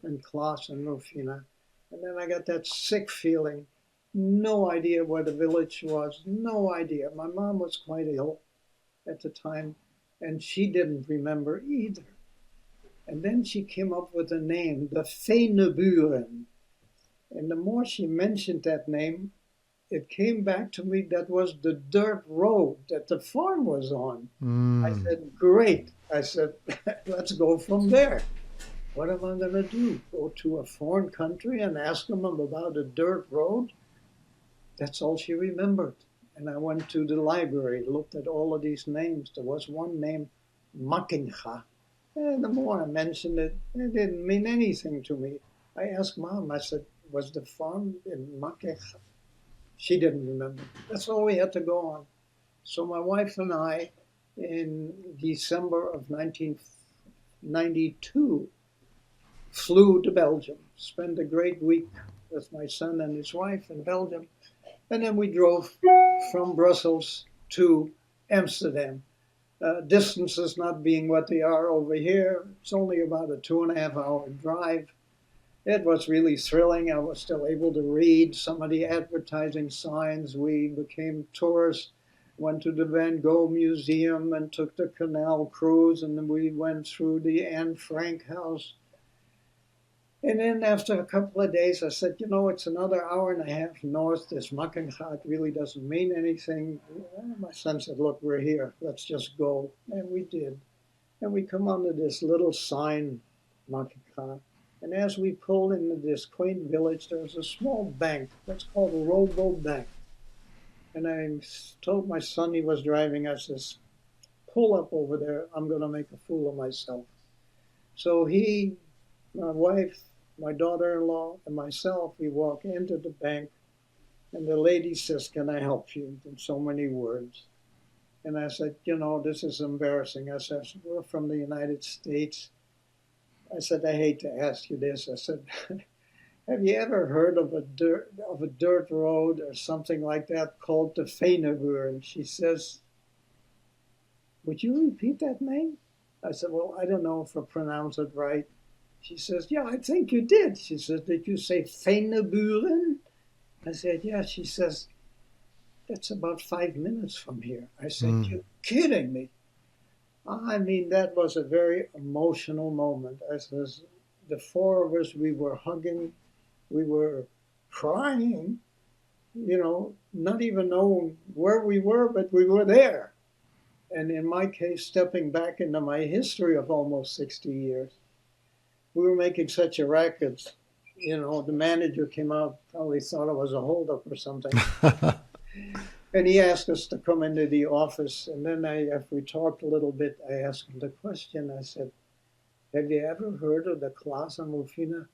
and Claus and Rofina. And then I got that sick feeling. No idea where the village was. No idea. My mom was quite ill at the time, and she didn't remember either. And then she came up with a name, the Feineburen. And the more she mentioned that name, it came back to me that was the dirt road that the farm was on. I Mm. said, great. I said, let's go from there. What am I going to do? Go to a foreign country and ask them about a dirt road? That's all she remembered. And I went to the library, looked at all of these names. There was one named Makincha. And the more I mentioned it, it didn't mean anything to me. I asked Mom, I said, was the farm in Makincha? She didn't remember. That's all we had to go on. So my wife and I, in December of 1992, flew to Belgium, spent a great week with my son and his wife in Belgium, and then we drove from Brussels to Amsterdam. Distances not being what they are over here, it's only about a 2.5 hour drive. It was really thrilling. I was still able to read some of the advertising signs. We became tourists, went to the Van Gogh Museum and took the canal cruise, and then we went through the Anne Frank house. And then after a couple of days, I said, it's another hour and a half north. This Mackengaat really doesn't mean anything. My son said, look, we're here. Let's just go. And we did. And we come under this little sign, Mackengaat. And as we pulled into this quaint village, there was a small bank. That's called a Robo Bank. And I told my son he was driving, I says, pull up over there. I'm going to make a fool of myself. So he, my wife, my daughter-in-law, and myself, we walk into the bank, and the lady says, can I help you? In so many words. And I said, this is embarrassing. I said, we're from the United States. I said, I hate to ask you this. I said, have you ever heard of a dirt road or something like that called the Feinebuur? And she says, would you repeat that name? I said, well, I don't know if I pronounce it right. She says, yeah, I think you did. She says, did you say Feineburen? I said, yeah. She says, that's about 5 minutes from here. I said, Mm. you're kidding me. I mean, that was a very emotional moment. I says, the four of us, we were hugging, we were crying, not even knowing where we were, but we were there. And in my case, stepping back into my history of almost 60 years, we were making such a racket. The manager came out, probably thought it was a holdup or something. And he asked us to come into the office. And then after we talked a little bit, I asked him the question. I said, have you ever heard of the Claus and Rofina